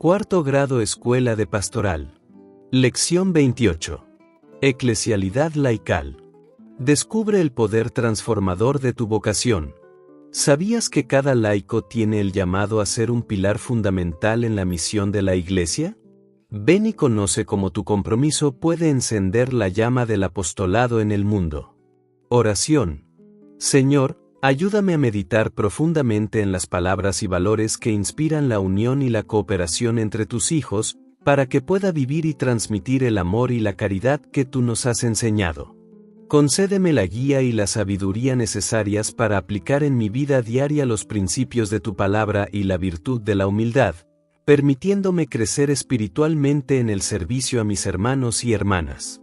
Cuarto grado Escuela de Pastoral. Lección 28. Eclesialidad laical. Descubre el poder transformador de tu vocación. ¿Sabías que cada laico tiene el llamado a ser un pilar fundamental en la misión de la Iglesia? Ven y conoce cómo tu compromiso puede encender la llama del apostolado en el mundo. Oración. Señor, ayúdame a meditar profundamente en las palabras y valores que inspiran la unión y la cooperación entre tus hijos, para que pueda vivir y transmitir el amor y la caridad que tú nos has enseñado. Concédeme la guía y la sabiduría necesarias para aplicar en mi vida diaria los principios de tu palabra y la virtud de la humildad, permitiéndome crecer espiritualmente en el servicio a mis hermanos y hermanas.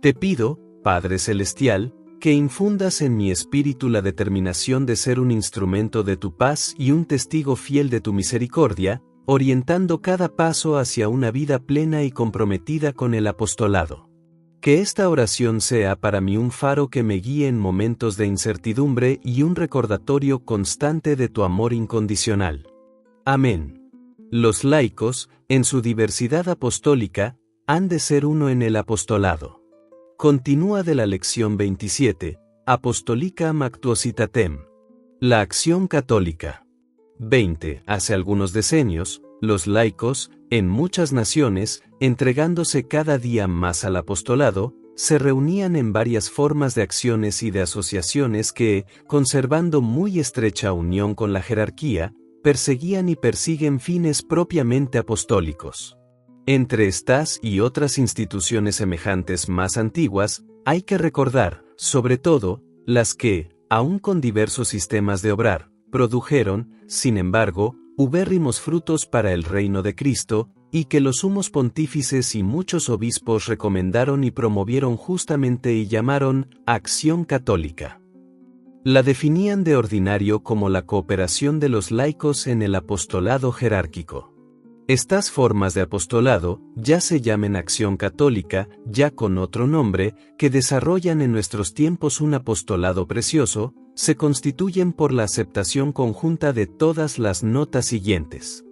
Te pido, Padre Celestial, que infundas en mi espíritu la determinación de ser un instrumento de tu paz y un testigo fiel de tu misericordia, orientando cada paso hacia una vida plena y comprometida con el apostolado. Que esta oración sea para mí un faro que me guíe en momentos de incertidumbre y un recordatorio constante de tu amor incondicional. Amén. Los laicos, en su diversidad apostólica, han de ser uno en el apostolado. Continúa de la lección 27, Apostolicam Actuositatem. La acción católica. 20. Hace algunos decenios, los laicos, en muchas naciones, entregándose cada día más al apostolado, se reunían en varias formas de acciones y de asociaciones que, conservando muy estrecha unión con la jerarquía, perseguían y persiguen fines propiamente apostólicos. Entre estas y otras instituciones semejantes más antiguas, hay que recordar, sobre todo, las que, aun con diversos sistemas de obrar, produjeron, sin embargo, ubérrimos frutos para el reino de Cristo, y que los sumos pontífices y muchos obispos recomendaron y promovieron justamente y llamaron acción católica. La definían de ordinario como la cooperación de los laicos en el apostolado jerárquico. Estas formas de apostolado, ya se llamen acción católica, ya con otro nombre, que desarrollan en nuestros tiempos un apostolado precioso, se constituyen por la aceptación conjunta de todas las notas siguientes.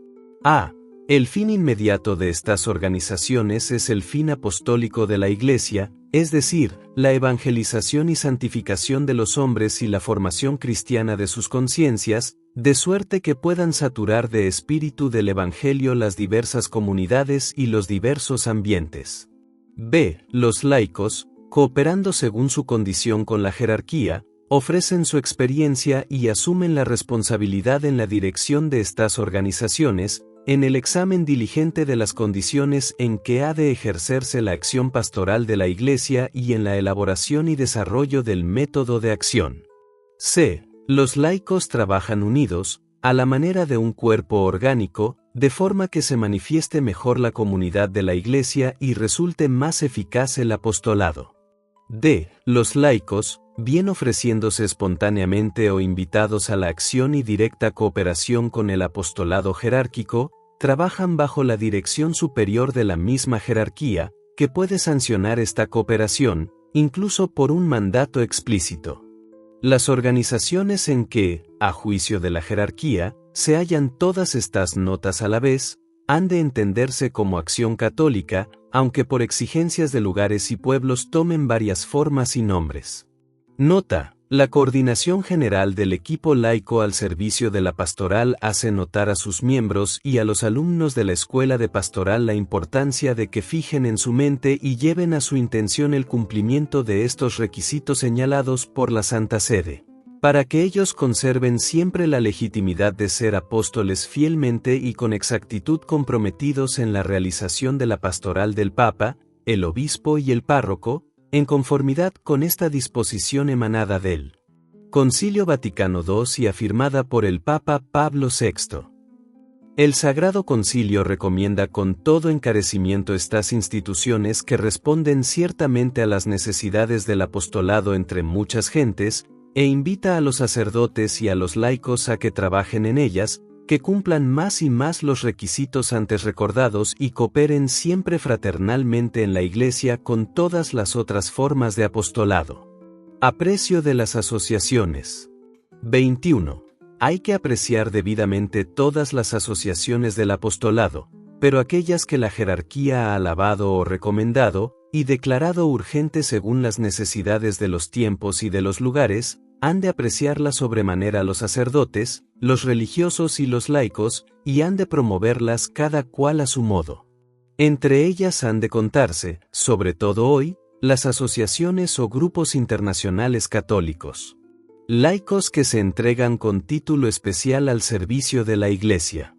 A. El fin inmediato de estas organizaciones es el fin apostólico de la Iglesia, es decir, la evangelización y santificación de los hombres y la formación cristiana de sus conciencias, de suerte que puedan saturar de espíritu del Evangelio las diversas comunidades y los diversos ambientes. B. Los laicos, cooperando según su condición con la jerarquía, ofrecen su experiencia y asumen la responsabilidad en la dirección de estas organizaciones, en el examen diligente de las condiciones en que ha de ejercerse la acción pastoral de la Iglesia y en la elaboración y desarrollo del método de acción. C. Los laicos trabajan unidos, a la manera de un cuerpo orgánico, de forma que se manifieste mejor la comunidad de la Iglesia y resulte más eficaz el apostolado. D. Los laicos, bien ofreciéndose espontáneamente o invitados a la acción y directa cooperación con el apostolado jerárquico, trabajan bajo la dirección superior de la misma jerarquía, que puede sancionar esta cooperación, incluso por un mandato explícito. Las organizaciones en que, a juicio de la jerarquía, se hallan todas estas notas a la vez, han de entenderse como acción católica, aunque por exigencias de lugares y pueblos tomen varias formas y nombres. Nota: la coordinación general del equipo laico al servicio de la pastoral hace notar a sus miembros y a los alumnos de la escuela de pastoral la importancia de que fijen en su mente y lleven a su intención el cumplimiento de estos requisitos señalados por la Santa Sede, para que ellos conserven siempre la legitimidad de ser apóstoles fielmente y con exactitud comprometidos en la realización de la pastoral del Papa, el obispo y el párroco, en conformidad con esta disposición emanada del Concilio Vaticano II y afirmada por el Papa Pablo VI. El Sagrado Concilio recomienda con todo encarecimiento estas instituciones que responden ciertamente a las necesidades del apostolado entre muchas gentes, e invita a los sacerdotes y a los laicos a que trabajen en ellas, que cumplan más y más los requisitos antes recordados y cooperen siempre fraternalmente en la Iglesia con todas las otras formas de apostolado. Aprecio de las asociaciones. 21. Hay que apreciar debidamente todas las asociaciones del apostolado, pero aquellas que la jerarquía ha alabado o recomendado, y declarado urgente según las necesidades de los tiempos y de los lugares, han de apreciarlas sobremanera los sacerdotes, los religiosos y los laicos, y han de promoverlas cada cual a su modo. Entre ellas han de contarse, sobre todo hoy, las asociaciones o grupos internacionales católicos. Laicos que se entregan con título especial al servicio de la Iglesia.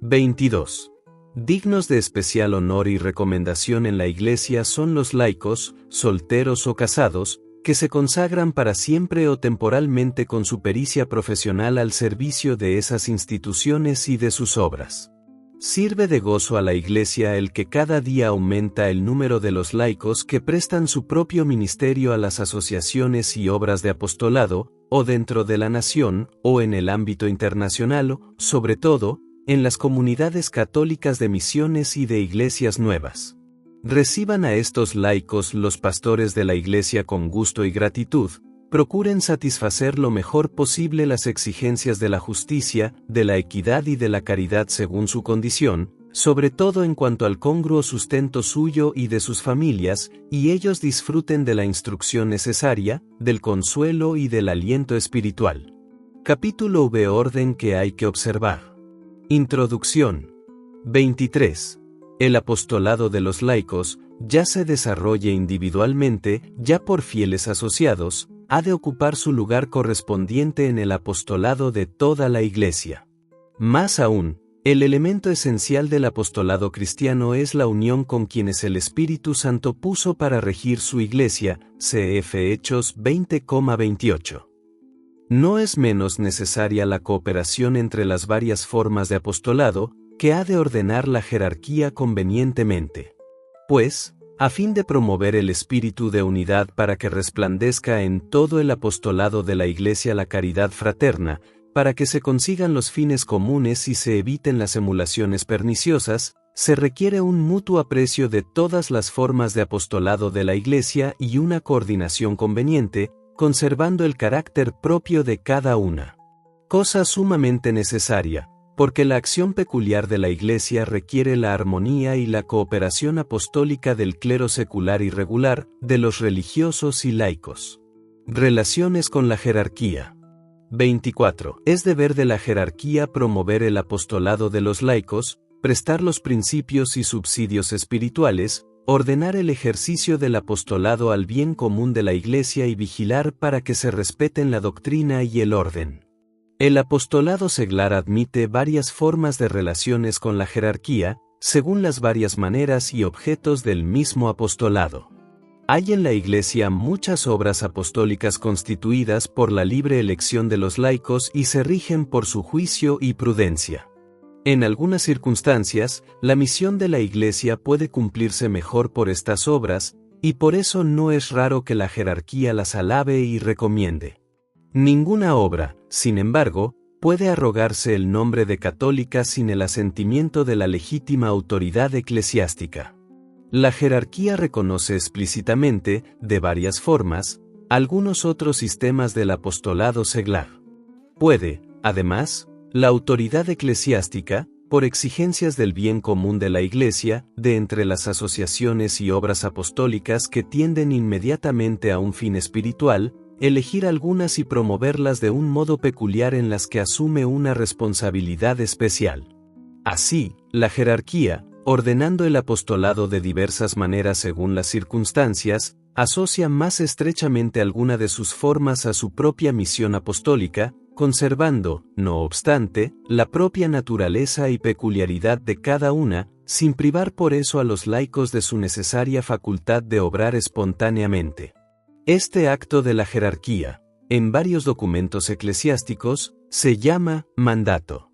22. Dignos de especial honor y recomendación en la Iglesia son los laicos, solteros o casados, que se consagran para siempre o temporalmente con su pericia profesional al servicio de esas instituciones y de sus obras. Sirve de gozo a la Iglesia el que cada día aumenta el número de los laicos que prestan su propio ministerio a las asociaciones y obras de apostolado, o dentro de la nación, o en el ámbito internacional, o, sobre todo, en las comunidades católicas de misiones y de iglesias nuevas. Reciban a estos laicos los pastores de la Iglesia con gusto y gratitud, procuren satisfacer lo mejor posible las exigencias de la justicia, de la equidad y de la caridad según su condición, sobre todo en cuanto al congruo sustento suyo y de sus familias, y ellos disfruten de la instrucción necesaria, del consuelo y del aliento espiritual. Capítulo V. Orden que hay que observar. Introducción. 23. El apostolado de los laicos, ya se desarrolle individualmente, ya por fieles asociados, ha de ocupar su lugar correspondiente en el apostolado de toda la Iglesia. Más aún, el elemento esencial del apostolado cristiano es la unión con quienes el Espíritu Santo puso para regir su Iglesia, cf. Hechos 20,28. No es menos necesaria la cooperación entre las varias formas de apostolado, que ha de ordenar la jerarquía convenientemente. Pues, a fin de promover el espíritu de unidad para que resplandezca en todo el apostolado de la Iglesia la caridad fraterna, para que se consigan los fines comunes y se eviten las emulaciones perniciosas, se requiere un mutuo aprecio de todas las formas de apostolado de la Iglesia y una coordinación conveniente, conservando el carácter propio de cada una. Cosa sumamente necesaria, porque la acción peculiar de la Iglesia requiere la armonía y la cooperación apostólica del clero secular y regular, de los religiosos y laicos. Relaciones con la jerarquía. 24. Es deber de la jerarquía promover el apostolado de los laicos, prestar los principios y subsidios espirituales, ordenar el ejercicio del apostolado al bien común de la Iglesia y vigilar para que se respeten la doctrina y el orden. El apostolado seglar admite varias formas de relaciones con la jerarquía, según las varias maneras y objetos del mismo apostolado. Hay en la Iglesia muchas obras apostólicas constituidas por la libre elección de los laicos y se rigen por su juicio y prudencia. En algunas circunstancias, la misión de la Iglesia puede cumplirse mejor por estas obras, y por eso no es raro que la jerarquía las alabe y recomiende. Ninguna obra, sin embargo, puede arrogarse el nombre de católica sin el asentimiento de la legítima autoridad eclesiástica. La jerarquía reconoce explícitamente, de varias formas, algunos otros sistemas del apostolado seglar. Puede, además, la autoridad eclesiástica, por exigencias del bien común de la Iglesia, de entre las asociaciones y obras apostólicas que tienden inmediatamente a un fin espiritual, elegir algunas y promoverlas de un modo peculiar en las que asume una responsabilidad especial. Así, la jerarquía, ordenando el apostolado de diversas maneras según las circunstancias, asocia más estrechamente alguna de sus formas a su propia misión apostólica, conservando, no obstante, la propia naturaleza y peculiaridad de cada una, sin privar por eso a los laicos de su necesaria facultad de obrar espontáneamente. Este acto de la jerarquía, en varios documentos eclesiásticos, se llama mandato.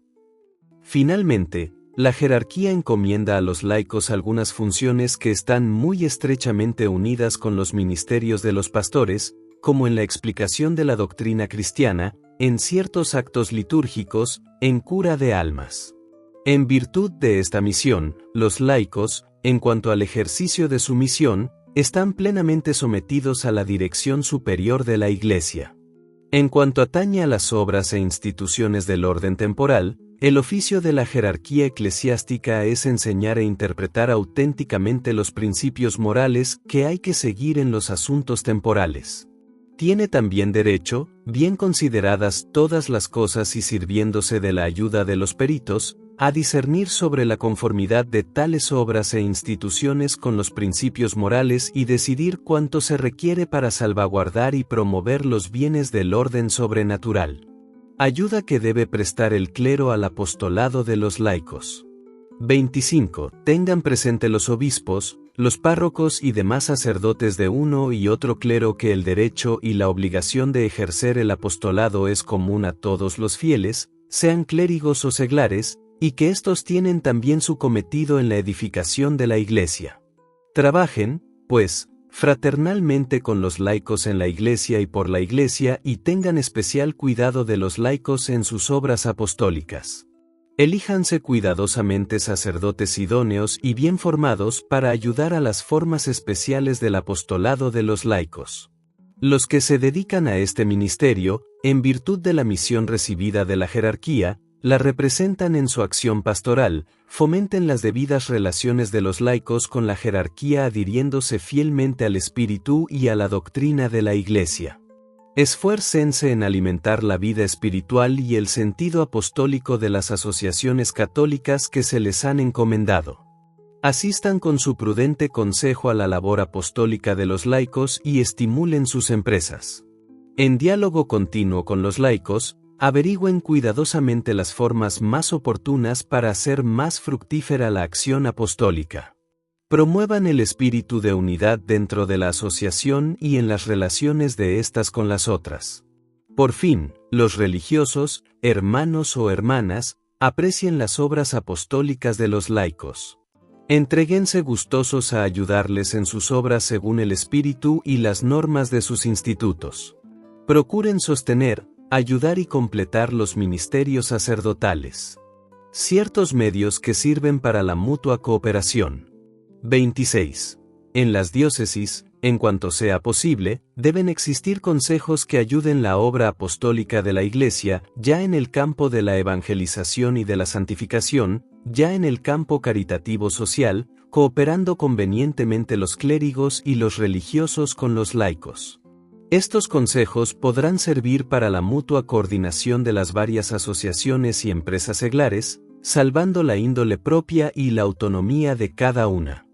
Finalmente, la jerarquía encomienda a los laicos algunas funciones que están muy estrechamente unidas con los ministerios de los pastores, como en la explicación de la doctrina cristiana, en ciertos actos litúrgicos, en cura de almas. En virtud de esta misión, los laicos, en cuanto al ejercicio de su misión, están plenamente sometidos a la dirección superior de la Iglesia. En cuanto atañe a las obras e instituciones del orden temporal, El oficio de la jerarquía eclesiástica es enseñar e interpretar auténticamente los principios morales que hay que seguir en los asuntos temporales. Tiene también derecho, bien consideradas todas las cosas y sirviéndose de la ayuda de los peritos, a discernir sobre la conformidad de tales obras e instituciones con los principios morales y decidir cuánto se requiere para salvaguardar y promover los bienes del orden sobrenatural. Ayuda que debe prestar el clero al apostolado de los laicos. 25. Tengan presente los obispos, los párrocos y demás sacerdotes de uno y otro clero que el derecho y la obligación de ejercer el apostolado es común a todos los fieles, sean clérigos o seglares, y que éstos tienen también su cometido en la edificación de la Iglesia. Trabajen, pues, fraternalmente con los laicos en la Iglesia y por la Iglesia y tengan especial cuidado de los laicos en sus obras apostólicas. Elíjanse cuidadosamente sacerdotes idóneos y bien formados para ayudar a las formas especiales del apostolado de los laicos. Los que se dedican a este ministerio, en virtud de la misión recibida de la jerarquía, la representan en su acción pastoral, fomenten las debidas relaciones de los laicos con la jerarquía adhiriéndose fielmente al espíritu y a la doctrina de la Iglesia. Esfuércense en alimentar la vida espiritual y el sentido apostólico de las asociaciones católicas que se les han encomendado. Asistan con su prudente consejo a la labor apostólica de los laicos y estimulen sus empresas. En diálogo continuo con los laicos, averigüen cuidadosamente las formas más oportunas para hacer más fructífera la acción apostólica. Promuevan el espíritu de unidad dentro de la asociación y en las relaciones de estas con las otras. Por fin, los religiosos, hermanos o hermanas, aprecien las obras apostólicas de los laicos. Entréguense gustosos a ayudarles en sus obras según el espíritu y las normas de sus institutos. Procuren sostener, ayudar y completar los ministerios sacerdotales. Ciertos medios que sirven para la mutua cooperación. 26. En las diócesis, en cuanto sea posible, deben existir consejos que ayuden la obra apostólica de la Iglesia, ya en el campo de la evangelización y de la santificación, ya en el campo caritativo social, cooperando convenientemente los clérigos y los religiosos con los laicos. Estos consejos podrán servir para la mutua coordinación de las varias asociaciones y empresas seglares, salvando la índole propia y la autonomía de cada una.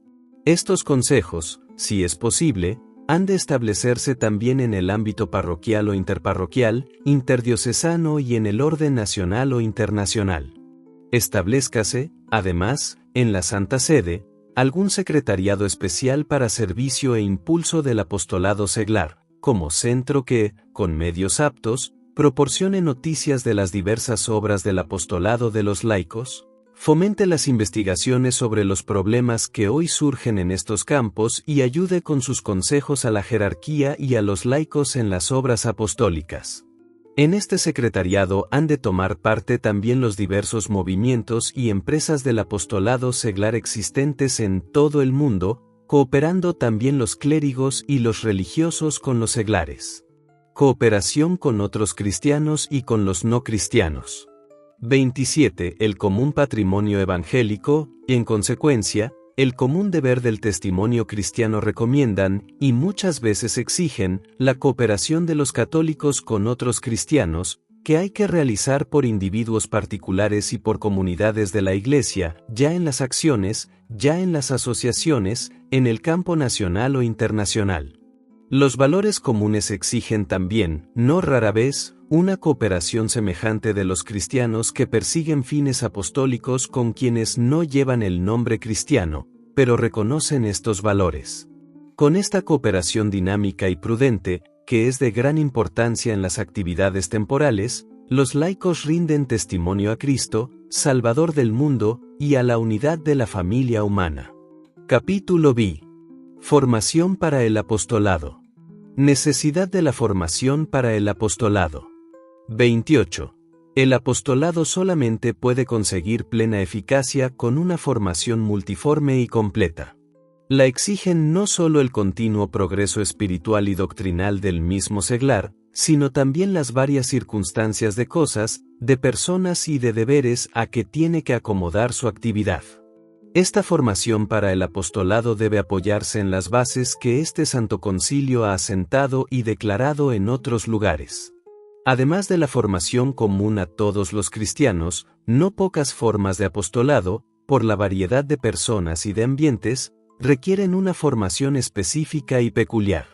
Estos consejos, si es posible, han de establecerse también en el ámbito parroquial o interparroquial, interdiocesano y en el orden nacional o internacional. Establezcase, además, en la Santa Sede, algún secretariado especial para servicio e impulso del apostolado seglar, como centro que, con medios aptos, proporcione noticias de las diversas obras del apostolado de los laicos, fomente las investigaciones sobre los problemas que hoy surgen en estos campos y ayude con sus consejos a la jerarquía y a los laicos en las obras apostólicas. En este secretariado han de tomar parte también los diversos movimientos y empresas del apostolado seglar existentes en todo el mundo, cooperando también los clérigos y los religiosos con los seglares. Cooperación con otros cristianos y con los no cristianos. 27. El común patrimonio evangélico, y en consecuencia, el común deber del testimonio cristiano recomiendan, y muchas veces exigen, la cooperación de los católicos con otros cristianos, que hay que realizar por individuos particulares y por comunidades de la Iglesia, ya en las acciones, ya en las asociaciones, en el campo nacional o internacional. Los valores comunes exigen también, no rara vez, una cooperación semejante de los cristianos que persiguen fines apostólicos con quienes no llevan el nombre cristiano, pero reconocen estos valores. Con esta cooperación dinámica y prudente, que es de gran importancia en las actividades temporales, los laicos rinden testimonio a Cristo, Salvador del mundo, y a la unidad de la familia humana. Capítulo B. Formación para el apostolado. Necesidad de la formación para el apostolado. 28. El apostolado solamente puede conseguir plena eficacia con una formación multiforme y completa. La exigen no solo el continuo progreso espiritual y doctrinal del mismo seglar, sino también las varias circunstancias de cosas, de personas y de deberes a que tiene que acomodar su actividad. Esta formación para el apostolado debe apoyarse en las bases que este Santo Concilio ha asentado y declarado en otros lugares. Además de la formación común a todos los cristianos, no pocas formas de apostolado, por la variedad de personas y de ambientes, requieren una formación específica y peculiar.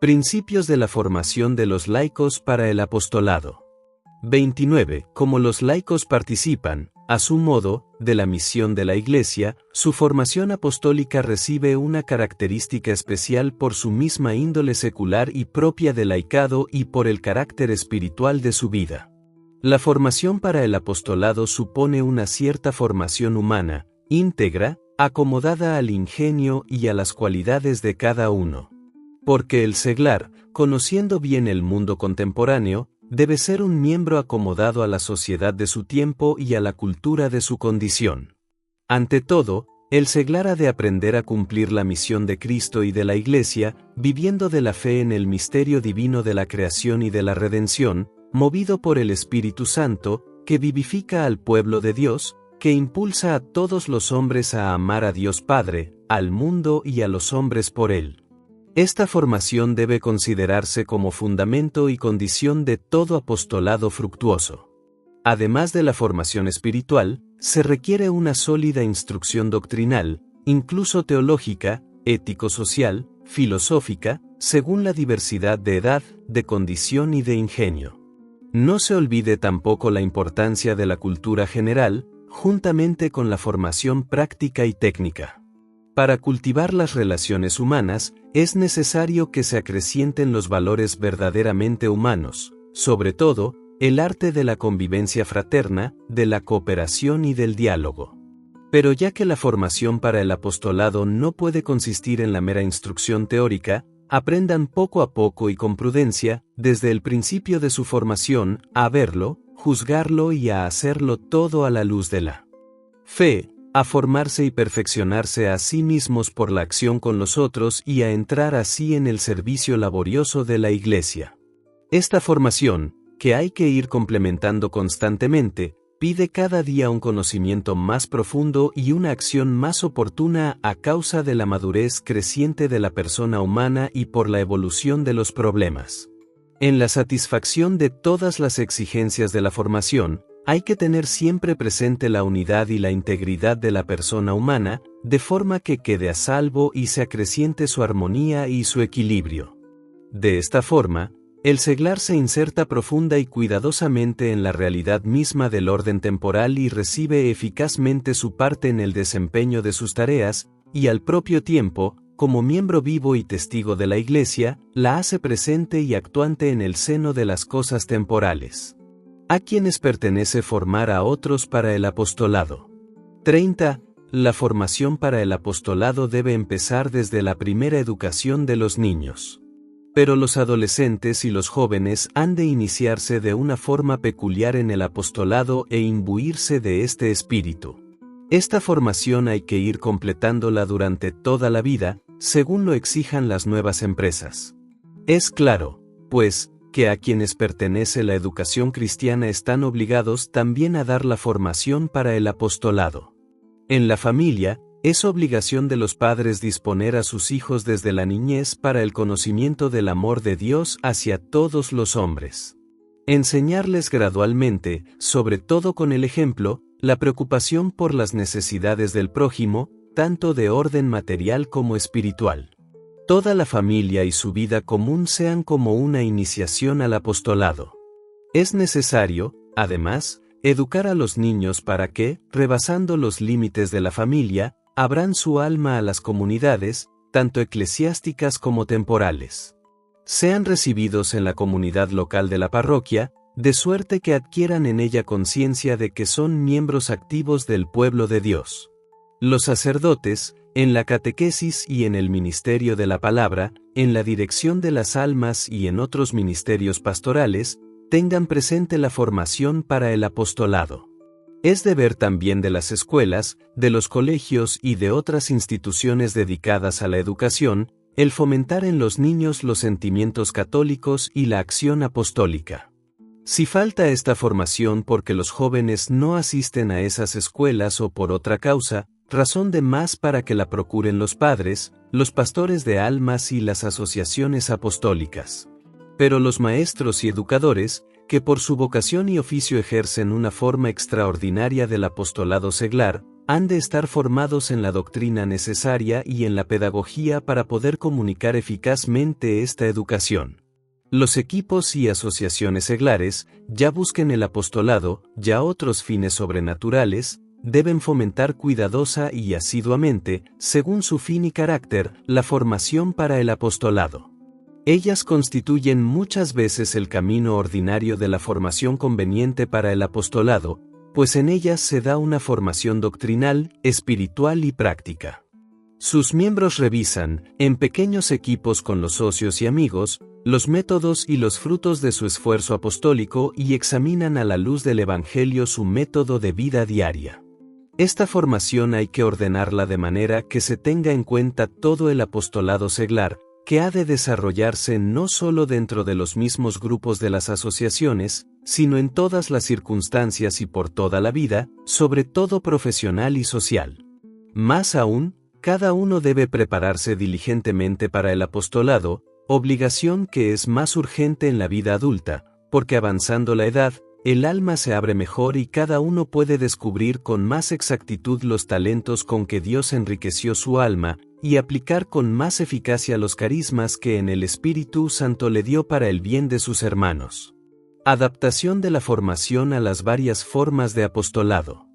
Principios de la formación de los laicos para el apostolado. 29. Como los laicos participan, a su modo, de la misión de la Iglesia, su formación apostólica recibe una característica especial por su misma índole secular y propia del laicado y por el carácter espiritual de su vida. La formación para el apostolado supone una cierta formación humana, íntegra, acomodada al ingenio y a las cualidades de cada uno. Porque el seglar, conociendo bien el mundo contemporáneo, debe ser un miembro acomodado a la sociedad de su tiempo y a la cultura de su condición. Ante todo, el seglar ha de aprender a cumplir la misión de Cristo y de la Iglesia, viviendo de la fe en el misterio divino de la creación y de la redención, movido por el Espíritu Santo, que vivifica al pueblo de Dios, que impulsa a todos los hombres a amar a Dios Padre, al mundo y a los hombres por Él. Esta formación debe considerarse como fundamento y condición de todo apostolado fructuoso. Además de la formación espiritual, se requiere una sólida instrucción doctrinal, incluso teológica, ético-social, filosófica, según la diversidad de edad, de condición y de ingenio. No se olvide tampoco la importancia de la cultura general, juntamente con la formación práctica y técnica. Para cultivar las relaciones humanas, es necesario que se acrecienten los valores verdaderamente humanos, sobre todo, el arte de la convivencia fraterna, de la cooperación y del diálogo. Pero ya que la formación para el apostolado no puede consistir en la mera instrucción teórica, aprendan poco a poco y con prudencia, desde el principio de su formación, a verlo, juzgarlo y a hacerlo todo a la luz de la fe, a formarse y perfeccionarse a sí mismos por la acción con los otros y a entrar así en el servicio laborioso de la Iglesia. Esta formación, que hay que ir complementando constantemente, pide cada día un conocimiento más profundo y una acción más oportuna a causa de la madurez creciente de la persona humana y por la evolución de los problemas. En la satisfacción de todas las exigencias de la formación, hay que tener siempre presente la unidad y la integridad de la persona humana, de forma que quede a salvo y se acreciente su armonía y su equilibrio. De esta forma, el seglar se inserta profunda y cuidadosamente en la realidad misma del orden temporal y recibe eficazmente su parte en el desempeño de sus tareas, y al propio tiempo, como miembro vivo y testigo de la Iglesia, la hace presente y actuante en el seno de las cosas temporales. A quienes pertenece formar a otros para el apostolado. 30. La formación para el apostolado debe empezar desde la primera educación de los niños. Pero los adolescentes y los jóvenes han de iniciarse de una forma peculiar en el apostolado e imbuirse de este espíritu. Esta formación hay que ir completándola durante toda la vida, según lo exijan las nuevas empresas. Es claro, pues, que a quienes pertenece la educación cristiana están obligados también a dar la formación para el apostolado. En la familia, es obligación de los padres disponer a sus hijos desde la niñez para el conocimiento del amor de Dios hacia todos los hombres. Enseñarles gradualmente, sobre todo con el ejemplo, la preocupación por las necesidades del prójimo, tanto de orden material como espiritual. Toda la familia y su vida común sean como una iniciación al apostolado. Es necesario, además, educar a los niños para que, rebasando los límites de la familia, abran su alma a las comunidades, tanto eclesiásticas como temporales. Sean recibidos en la comunidad local de la parroquia, de suerte que adquieran en ella conciencia de que son miembros activos del pueblo de Dios. Los sacerdotes, en la catequesis y en el ministerio de la palabra, en la dirección de las almas y en otros ministerios pastorales, tengan presente la formación para el apostolado. Es deber también de las escuelas, de los colegios y de otras instituciones dedicadas a la educación, el fomentar en los niños los sentimientos católicos y la acción apostólica. Si falta esta formación porque los jóvenes no asisten a esas escuelas o por otra causa, razón de más para que la procuren los padres, los pastores de almas y las asociaciones apostólicas. Pero los maestros y educadores, que por su vocación y oficio ejercen una forma extraordinaria del apostolado seglar, han de estar formados en la doctrina necesaria y en la pedagogía para poder comunicar eficazmente esta educación. Los equipos y asociaciones seglares, ya busquen el apostolado, ya otros fines sobrenaturales, deben fomentar cuidadosa y asiduamente, según su fin y carácter, la formación para el apostolado. Ellas constituyen muchas veces el camino ordinario de la formación conveniente para el apostolado, pues en ellas se da una formación doctrinal, espiritual y práctica. Sus miembros revisan, en pequeños equipos con los socios y amigos, los métodos y los frutos de su esfuerzo apostólico y examinan a la luz del Evangelio su método de vida diaria. Esta formación hay que ordenarla de manera que se tenga en cuenta todo el apostolado seglar, que ha de desarrollarse no solo dentro de los mismos grupos de las asociaciones, sino en todas las circunstancias y por toda la vida, sobre todo profesional y social. Más aún, cada uno debe prepararse diligentemente para el apostolado, obligación que es más urgente en la vida adulta, porque avanzando la edad, el alma se abre mejor y cada uno puede descubrir con más exactitud los talentos con que Dios enriqueció su alma, y aplicar con más eficacia los carismas que en el Espíritu Santo le dio para el bien de sus hermanos. Adaptación de la formación a las varias formas de apostolado.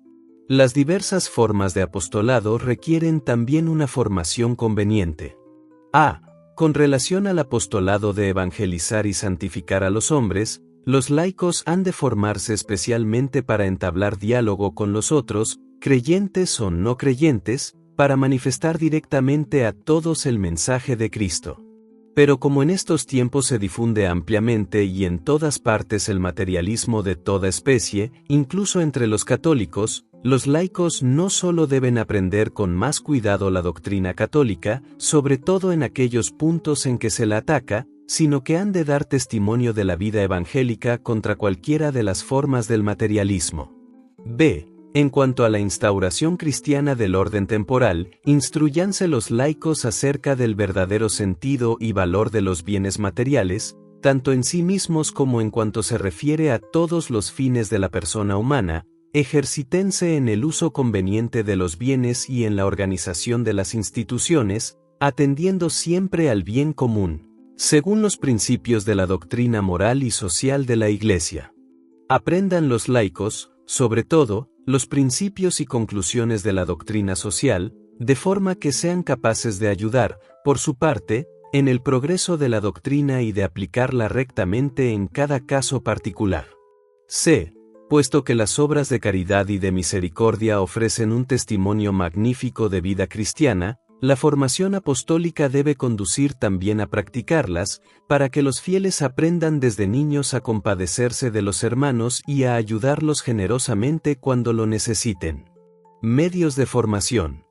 Las diversas formas de apostolado requieren también una formación conveniente. A. Con relación al apostolado de evangelizar y santificar a los hombres, los laicos han de formarse especialmente para entablar diálogo con los otros, creyentes o no creyentes, para manifestar directamente a todos el mensaje de Cristo. Pero como en estos tiempos se difunde ampliamente y en todas partes el materialismo de toda especie, incluso entre los católicos, los laicos no solo deben aprender con más cuidado la doctrina católica, sobre todo en aquellos puntos en que se la ataca, sino que han de dar testimonio de la vida evangélica contra cualquiera de las formas del materialismo. B. En cuanto a la instauración cristiana del orden temporal, instrúyanse los laicos acerca del verdadero sentido y valor de los bienes materiales, tanto en sí mismos como en cuanto se refiere a todos los fines de la persona humana, ejercítense en el uso conveniente de los bienes y en la organización de las instituciones, atendiendo siempre al bien común, según los principios de la doctrina moral y social de la Iglesia. Aprendan los laicos, sobre todo, los principios y conclusiones de la doctrina social, de forma que sean capaces de ayudar, por su parte, en el progreso de la doctrina y de aplicarla rectamente en cada caso particular. C. Puesto que las obras de caridad y de misericordia ofrecen un testimonio magnífico de vida cristiana, la formación apostólica debe conducir también a practicarlas, para que los fieles aprendan desde niños a compadecerse de los hermanos y a ayudarlos generosamente cuando lo necesiten. Medios de formación.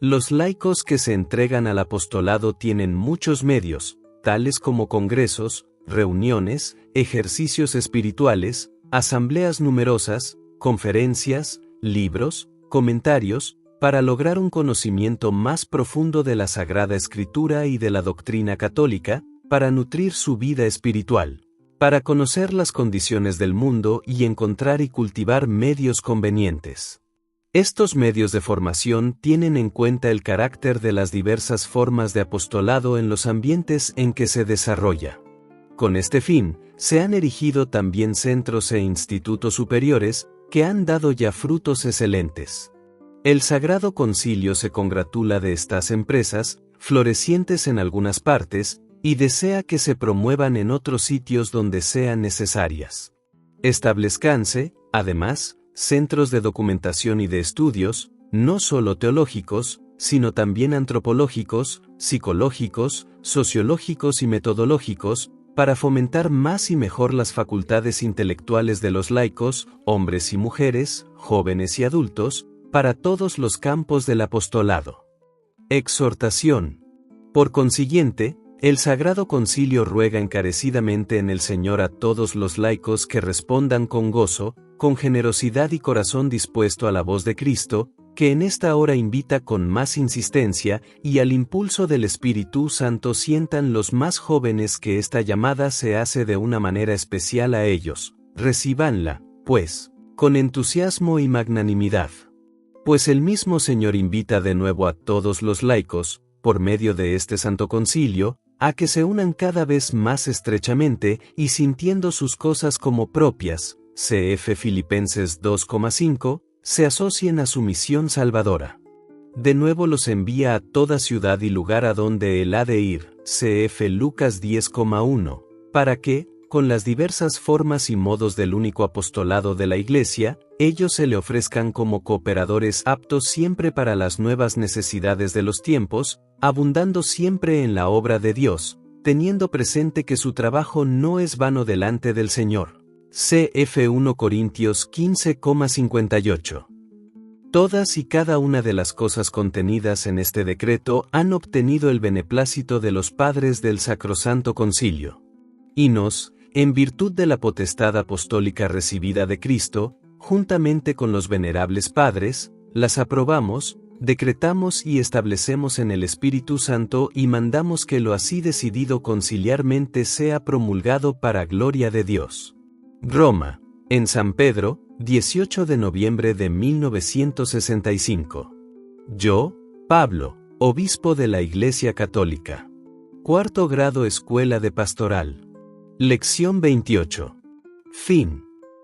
Los laicos que se entregan al apostolado tienen muchos medios, tales como congresos, reuniones, ejercicios espirituales, asambleas numerosas, conferencias, libros, comentarios, para lograr un conocimiento más profundo de la Sagrada Escritura y de la doctrina católica, para nutrir su vida espiritual, para conocer las condiciones del mundo y encontrar y cultivar medios convenientes. Estos medios de formación tienen en cuenta el carácter de las diversas formas de apostolado en los ambientes en que se desarrolla. Con este fin, se han erigido también centros e institutos superiores que han dado ya frutos excelentes. El Sagrado Concilio se congratula de estas empresas, florecientes en algunas partes, y desea que se promuevan en otros sitios donde sean necesarias. Establezcanse, además, centros de documentación y de estudios, no solo teológicos, sino también antropológicos, psicológicos, sociológicos y metodológicos, para fomentar más y mejor las facultades intelectuales de los laicos, hombres y mujeres, jóvenes y adultos, para todos los campos del apostolado. Exhortación. Por consiguiente, el Sagrado Concilio ruega encarecidamente en el Señor a todos los laicos que respondan con gozo, con generosidad y corazón dispuesto a la voz de Cristo, que en esta hora invita con más insistencia y al impulso del Espíritu Santo sientan los más jóvenes que esta llamada se hace de una manera especial a ellos. Recíbanla, pues, con entusiasmo y magnanimidad. Pues el mismo Señor invita de nuevo a todos los laicos, por medio de este Santo Concilio, a que se unan cada vez más estrechamente y sintiendo sus cosas como propias, cf. Filipenses 2,5, se asocien a su misión salvadora. De nuevo los envía a toda ciudad y lugar a donde él ha de ir, cf. Lucas 10,1, para que, con las diversas formas y modos del único apostolado de la Iglesia, ellos se le ofrezcan como cooperadores aptos siempre para las nuevas necesidades de los tiempos, abundando siempre en la obra de Dios, teniendo presente que su trabajo no es vano delante del Señor. Cf. 1 Corintios 15,58. Todas y cada una de las cosas contenidas en este decreto han obtenido el beneplácito de los padres del Sacrosanto Concilio. Y nos, en virtud de la potestad apostólica recibida de Cristo, juntamente con los venerables padres, las aprobamos, decretamos y establecemos en el Espíritu Santo y mandamos que lo así decidido conciliarmente sea promulgado para gloria de Dios. Roma, en San Pedro, 18 de noviembre de 1965. Yo, Pablo, obispo de la Iglesia Católica. Cuarto grado Escuela de Pastoral. Lección 28. Fin.